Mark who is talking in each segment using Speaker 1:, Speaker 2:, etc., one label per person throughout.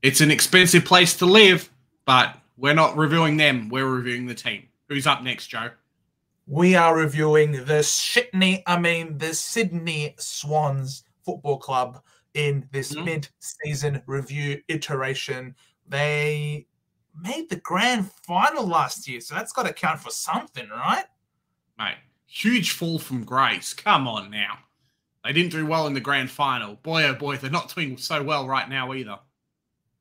Speaker 1: It's an expensive place to live, but we're not reviewing them. We're reviewing the team. Who's up next, Joe?
Speaker 2: We are reviewing the Sydney Swans Football Club in this mid-season review iteration. They made the grand final last year, so that's got to count for something, right?
Speaker 1: Mate, huge fall from grace. Come on now. They didn't do well in the grand final. Boy, oh boy, they're not doing so well right now either.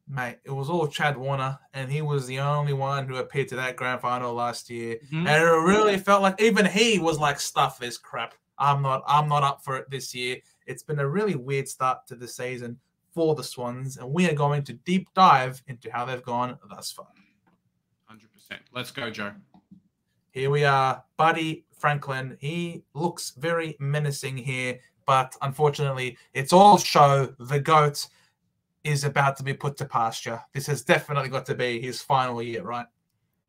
Speaker 2: Mate, it was all Chad Warner, and he was the only one who appeared to that grand final last year. And it really felt like even he was like, stuff this crap. I'm not up for it this year. It's been a really weird start to the season for the Swans, and we are going to deep dive into how they've gone thus far.
Speaker 1: 100%. Let's go, Joe.
Speaker 2: Here we are. Buddy Franklin. He looks very menacing here, but unfortunately, it's all show. The GOAT is about to be put to pasture. This has definitely got to be his final year, right?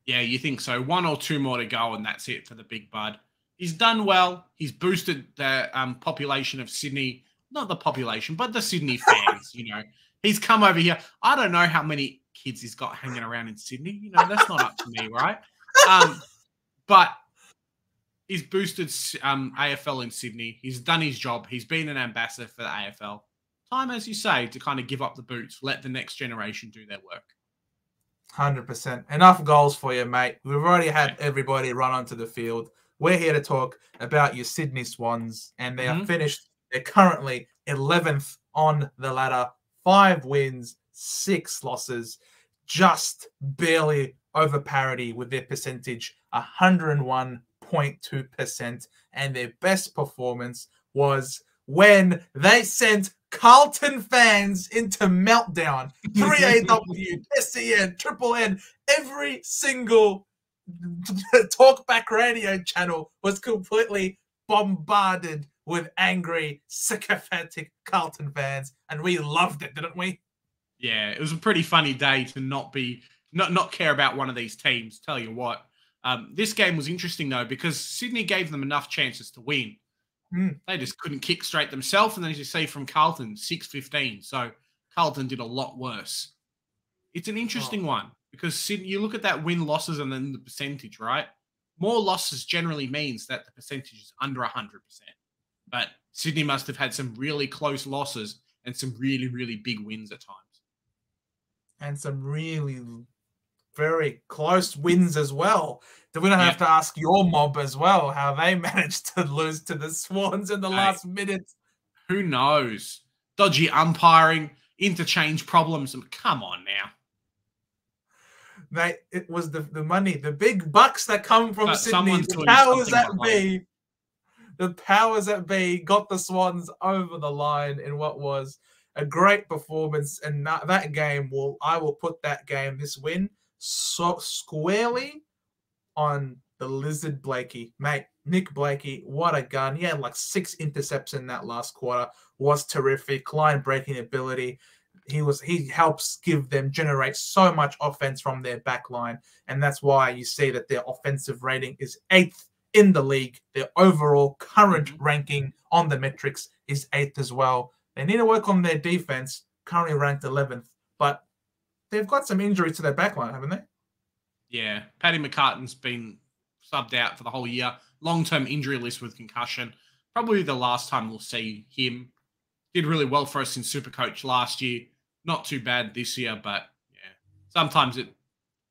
Speaker 1: Yeah, you think so. 1 or 2 more to go, and that's it for the big bud. He's done well. He's boosted the population of Sydney. Not the population, but the Sydney fans, you know. He's come over here. I don't know how many kids he's got hanging around in Sydney. You know, that's not up to me, right? But he's boosted AFL in Sydney. He's done his job. He's been an ambassador for the AFL. Time, as you say, to kind of give up the boots, let the next generation do their work.
Speaker 2: 100%. Enough goals for you, mate. We've already had everybody run onto the field. We're here to talk about your Sydney Swans, and they are finished. They're currently 11th on the ladder. 5 wins, 6 losses, just barely over parity with their percentage, 101.2%. And their best performance was when they sent Carlton fans into meltdown. 3AW, SEN, Triple N, every single talkback radio channel was completely bombarded with angry, sycophantic Carlton fans, and we loved it, didn't we?
Speaker 1: Yeah, it was a pretty funny day to not care about one of these teams. Tell you what, this game was interesting though because Sydney gave them enough chances to win. They just couldn't kick straight themselves. And then, as you see from Carlton, 6-15. So Carlton did a lot worse. It's an interesting one because Sydney, you look at that win-losses and then the percentage, right? More losses generally means that the percentage is under 100%. But Sydney must have had some really close losses and some really, really big wins at times.
Speaker 2: And some really very close wins as well. We don't have to ask your mob as well how they managed to lose to the Swans in the last minute.
Speaker 1: Who knows? Dodgy umpiring, interchange problems. Come on now.
Speaker 2: Mate, it was the money, the big bucks that come from Sydney. The powers that be. The powers that be got the Swans over the line in what was a great performance. And that game, I will put that game, this win, so squarely on the Lizard Blakey. Mate, Nick Blakey, what a gun. He had like 6 intercepts in that last quarter. Was terrific. Line breaking ability. He helps generate so much offense from their back line. And that's why you see that their offensive rating is 8th in the league. Their overall current ranking on the metrics is 8th as well. They need to work on their defense, currently ranked 11th. But they've got some injuries to their backline, haven't they?
Speaker 1: Yeah. Paddy McCartan's been subbed out for the whole year. Long-term injury list with concussion. Probably the last time we'll see him. Did really well for us in Supercoach last year. Not too bad this year, but yeah. Sometimes the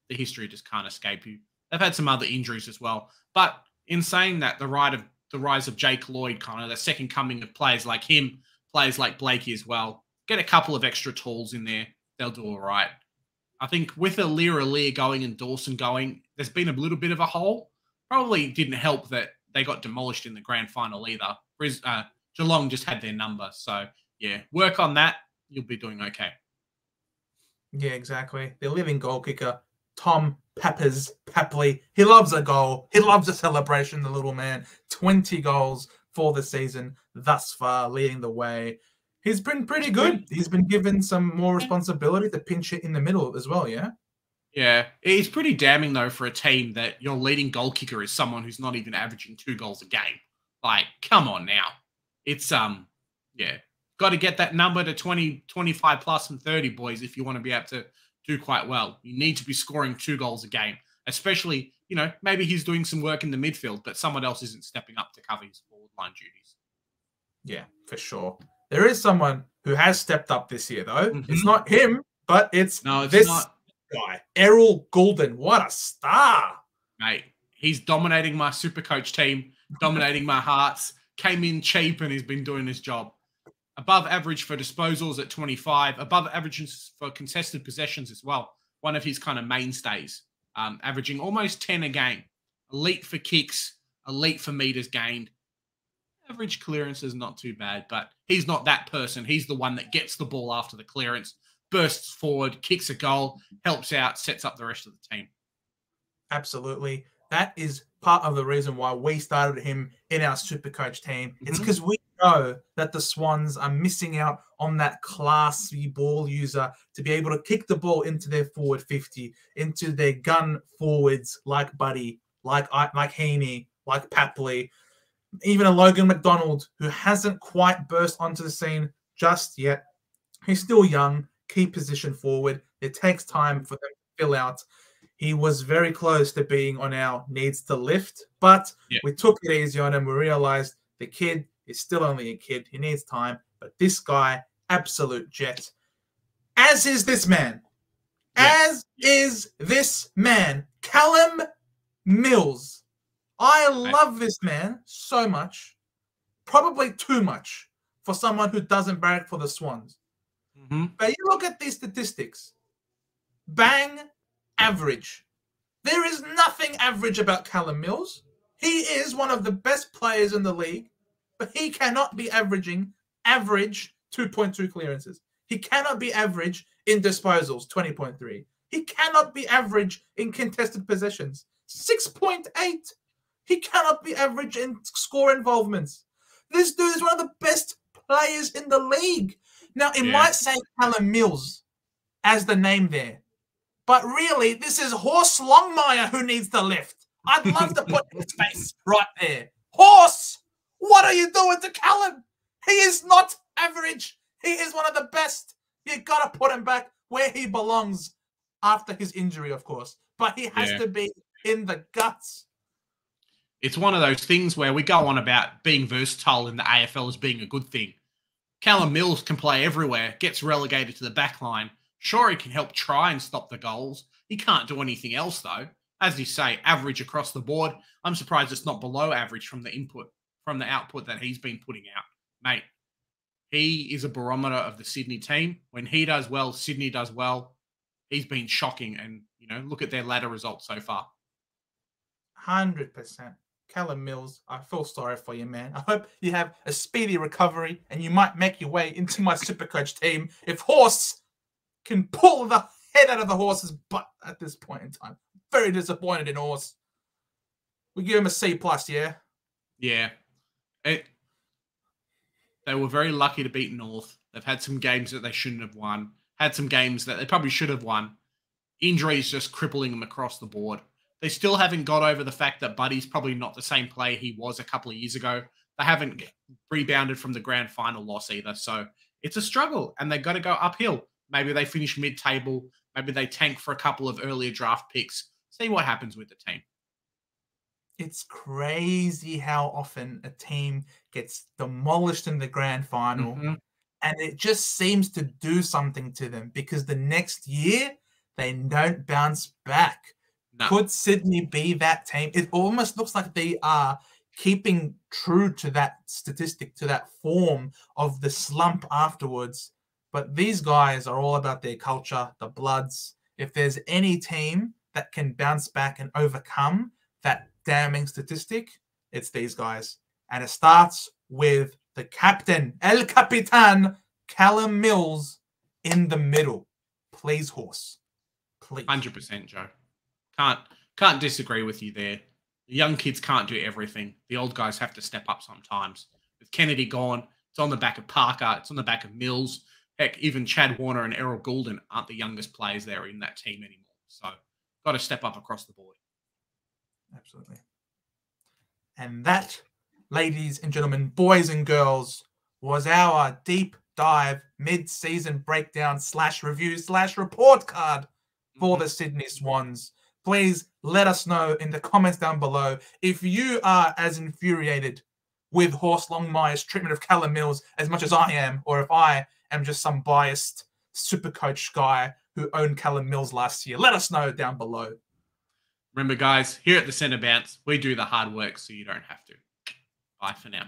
Speaker 1: history just can't escape you. They've had some other injuries as well. But in saying that, the rise of Jake Lloyd, kind of the second coming of players like him, players like Blakey as well, get a couple of extra tools in there, they'll do all right. I think with Lear going and Dawson going, there's been a little bit of a hole. Probably didn't help that they got demolished in the grand final either. Geelong just had their number. So, yeah, work on that. You'll be doing okay.
Speaker 2: Yeah, exactly. Their living goal kicker, Tom Papley. He loves a goal. He loves a celebration, the little man. 20 goals for the season thus far, leading the way. He's been pretty good. He's been given some more responsibility to pinch it in the middle as well, yeah?
Speaker 1: Yeah. It's pretty damning, though, for a team that your leading goal kicker is someone who's not even averaging 2 goals a game. Like, come on now. It's, Got to get that number to 20, 25 plus and 30, boys, if you want to be able to do quite well. You need to be scoring 2 goals a game, especially, maybe he's doing some work in the midfield, but someone else isn't stepping up to cover his forward line duties.
Speaker 2: Yeah, for sure. There is someone who has stepped up this year, though. Mm-hmm. It's not him, but it's this guy, Errol Goulden. What a star.
Speaker 1: Mate, he's dominating my Supercoach team, dominating my hearts, came in cheap and he's been doing his job. Above average for disposals at 25, above average for contested possessions as well. One of his kind of mainstays, averaging almost 10 a game. Elite for kicks, elite for meters gained. Average clearance is not too bad, but he's not that person. He's the one that gets the ball after the clearance, bursts forward, kicks a goal, helps out, sets up the rest of the team.
Speaker 2: Absolutely. That is part of the reason why we started him in our Supercoach team. Mm-hmm. It's because we know that the Swans are missing out on that classy ball user to be able to kick the ball into their forward 50, into their gun forwards like Buddy, like Heaney, like Papley, even a Logan McDonald who hasn't quite burst onto the scene just yet. He's still young, key position forward. It takes time for them to fill out. He was very close to being on our needs to lift, but we took it easy on him. We realized the kid is still only a kid. He needs time, but this guy, absolute jet. As is this man. As is this man. Callum Mills. I love this man so much. Probably too much for someone who doesn't barrack for the Swans. Mm-hmm. But you look at these statistics. Bang. Average. There is nothing average about Callum Mills. He is one of the best players in the league, but he cannot be averaging average 2.2 clearances. He cannot be average in disposals, 20.3. He cannot be average in contested possessions, 6.8. He cannot be average in score involvements. This dude is one of the best players in the league. Now, it might say Callum Mills as the name there, but really, this is Horse Longmire who needs the lift. I'd love to put his face right there. Horse, what are you doing to Callum? He is not average. He is one of the best. You got to put him back where he belongs after his injury, of course. But he has to be in the guts.
Speaker 1: It's one of those things where we go on about being versatile in the AFL as being a good thing. Callum Mills can play everywhere, gets relegated to the back line. Sure, he can help try and stop the goals. He can't do anything else, though. As you say, average across the board. I'm surprised it's not below average from the output that he's been putting out. Mate, he is a barometer of the Sydney team. When he does well, Sydney does well. He's been shocking, and, look at their ladder results so far.
Speaker 2: 100%. Callum Mills, I feel sorry for you, man. I hope you have a speedy recovery, and you might make your way into my Supercoach team. If Horse can pull the head out of the horse's butt at this point in time. Very disappointed in Horse. We give him a C+, yeah?
Speaker 1: Yeah. They were very lucky to beat North. They've had some games that they shouldn't have won. Had some games that they probably should have won. Injuries just crippling them across the board. They still haven't got over the fact that Buddy's probably not the same player he was a couple of years ago. They haven't rebounded from the grand final loss either. So it's a struggle, and they've got to go uphill. Maybe they finish mid-table. Maybe they tank for a couple of earlier draft picks. See what happens with the team.
Speaker 2: It's crazy how often a team gets demolished in the grand final, and it just seems to do something to them because the next year they don't bounce back. No. Could Sydney be that team? It almost looks like they are keeping true to that statistic, to that form of the slump afterwards. But these guys are all about their culture, the Bloods. If there's any team that can bounce back and overcome that damning statistic, it's these guys. And it starts with the captain, El Capitan, Callum Mills, in the middle. Please, Horse. Please.
Speaker 1: 100%, Joe. Can't disagree with you there. The young kids can't do everything. The old guys have to step up sometimes. With Kennedy gone, it's on the back of Parker, it's on the back of Mills. Heck, even Chad Warner and Errol Goulden aren't the youngest players there in that team anymore. So, got to step up across the board.
Speaker 2: Absolutely. And that, ladies and gentlemen, boys and girls, was our deep dive, mid-season breakdown / review / report card for the Sydney Swans. Please let us know in the comments down below if you are as infuriated with Horst Longmire's treatment of Callum Mills as much as I am, or if I am just some biased super coach guy who owned Callum Mills last year. Let us know down below.
Speaker 1: Remember, guys, here at the Centre Bounce, we do the hard work so you don't have to. Bye for now.